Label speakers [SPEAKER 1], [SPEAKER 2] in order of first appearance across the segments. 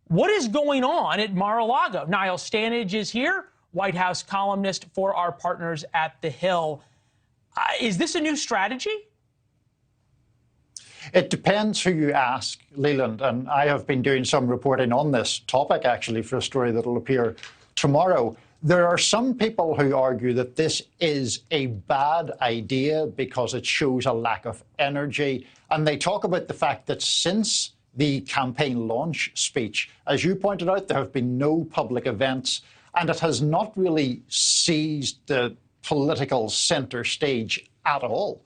[SPEAKER 1] What is going on at Mar-a-Lago? Niall Stanage is here, White House columnist for our partners at The Hill. Is this a new strategy?
[SPEAKER 2] It depends who you ask, Leland, and I have been doing some reporting on this topic, actually, for a story that will appear tomorrow. There are some people who argue that this is a bad idea because it shows a lack of energy, and they talk about the fact that since the campaign launch speech, as you pointed out, there have been no public events, and it has not really seized the political centre stage at all.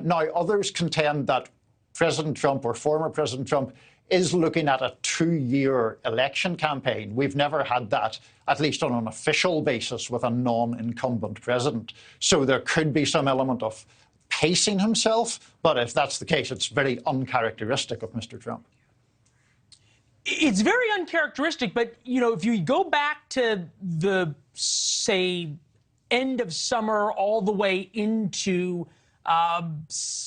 [SPEAKER 2] Now, others contend that President Trump, or former President Trump, is looking at a 2-year election campaign. We've never had that, at least on an official basis, with a non-incumbent president. So there could be some element of pacing himself, but if that's the case, it's very uncharacteristic of Mr. Trump.
[SPEAKER 1] It's very uncharacteristic, but, you know, if you go back to the, say, end of summer all the way into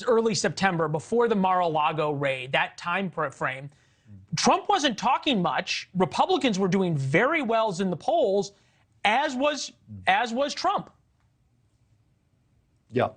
[SPEAKER 1] early September, before the Mar-a-Lago raid, that time frame, Trump wasn't talking much. Republicans were doing very well in the polls, as was Trump.
[SPEAKER 2] Yeah.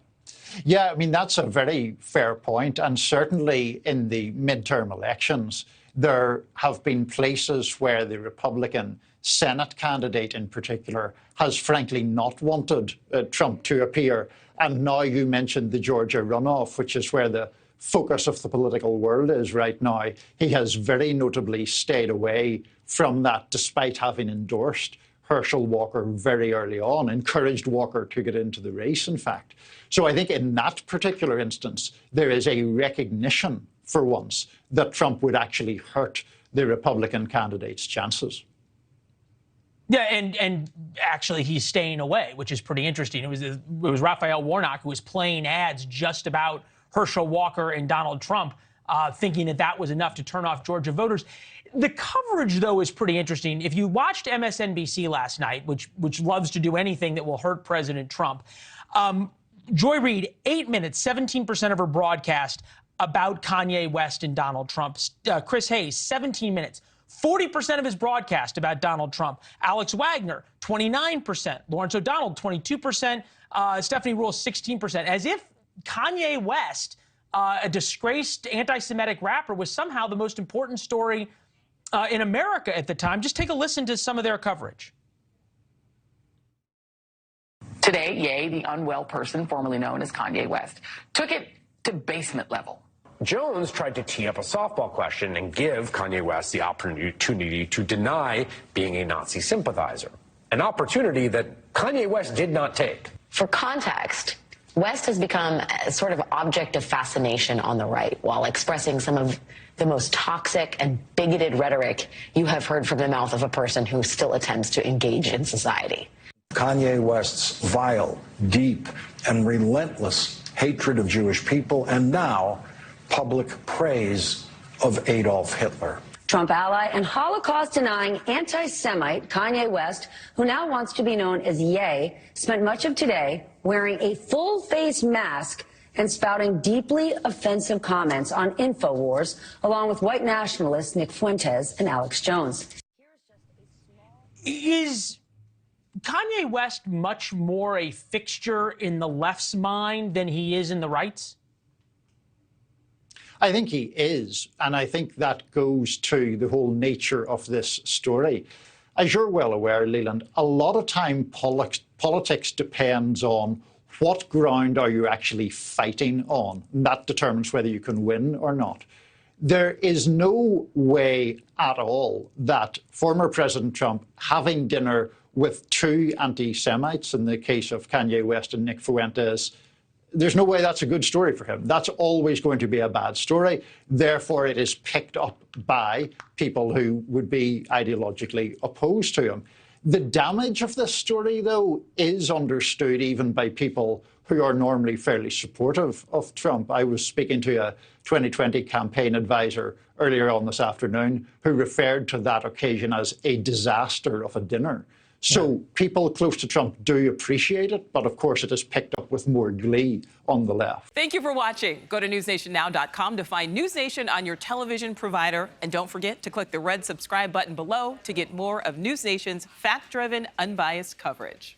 [SPEAKER 2] Yeah, I mean, that's a very fair point. And certainly in the midterm elections, there have been places where the Republican Senate candidate in particular has frankly not wanted Trump to appear. And now you mentioned the Georgia runoff, which is where the focus of the political world is right now. He has very notably stayed away from that, despite having endorsed Herschel Walker very early on, encouraged Walker to get into the race, in fact. So I think in that particular instance, there is a recognition for once that Trump would actually hurt the Republican candidate's chances.
[SPEAKER 1] Yeah, and actually he's staying away, which is pretty interesting. It was Raphael Warnock who was playing ads just about Herschel Walker and Donald Trump, thinking that that was enough to turn off Georgia voters. The coverage, though, is pretty interesting. If you watched MSNBC last night, which loves to do anything that will hurt President Trump, Joy Reid, 8 minutes, 17% of her broadcast about Kanye West and Donald Trump. Chris Hayes, 17 minutes. 40% of his broadcast about Donald Trump. Alex Wagner, 29%. Lawrence O'Donnell, 22%. Stephanie Ruhle, 16%. As if Kanye West, a disgraced anti-Semitic rapper, was somehow the most important story in America at the time. Just take a listen to some of their coverage.
[SPEAKER 3] Today, Ye, the unwell person formerly known as Kanye West, took it to basement level.
[SPEAKER 4] Jones tried to tee up a softball question and give Kanye West the opportunity to deny being a Nazi sympathizer, an opportunity that Kanye West did not take.
[SPEAKER 5] For context, West has become a sort of object of fascination on the right while expressing some of the most toxic and bigoted rhetoric you have heard from the mouth of a person who still attempts to engage in society.
[SPEAKER 6] Kanye West's vile, deep, and relentless hatred of Jewish people, and now public praise of Adolf Hitler.
[SPEAKER 7] Trump ally and Holocaust-denying anti-Semite Kanye West, who now wants to be known as Ye, spent much of today wearing a full-face mask and spouting deeply offensive comments on InfoWars, along with white nationalists Nick Fuentes and Alex Jones.
[SPEAKER 1] Is Kanye West much more a fixture in the left's mind than he is in the right's?
[SPEAKER 2] I think he is, and I think that goes to the whole nature of this story. As you're well aware, Leland, a lot of time politics depends on what ground are you actually fighting on, and that determines whether you can win or not. There is no way at all that former President Trump, having dinner with two anti-Semites, in the case of Kanye West and Nick Fuentes, there's no way that's a good story for him. That's always going to be a bad story. Therefore, it is picked up by people who would be ideologically opposed to him. The damage of this story, though, is understood even by people who are normally fairly supportive of Trump. I was speaking to a 2020 campaign advisor earlier on this afternoon who referred to that occasion as a disaster of a dinner. So people close to Trump do appreciate it, but of course it is picked up with more glee on the left.
[SPEAKER 8] Thank you for watching. Go to newsnationnow.com to find NewsNation on your television provider. And don't forget to click the red subscribe button below to get more of NewsNation's fact-driven, unbiased coverage.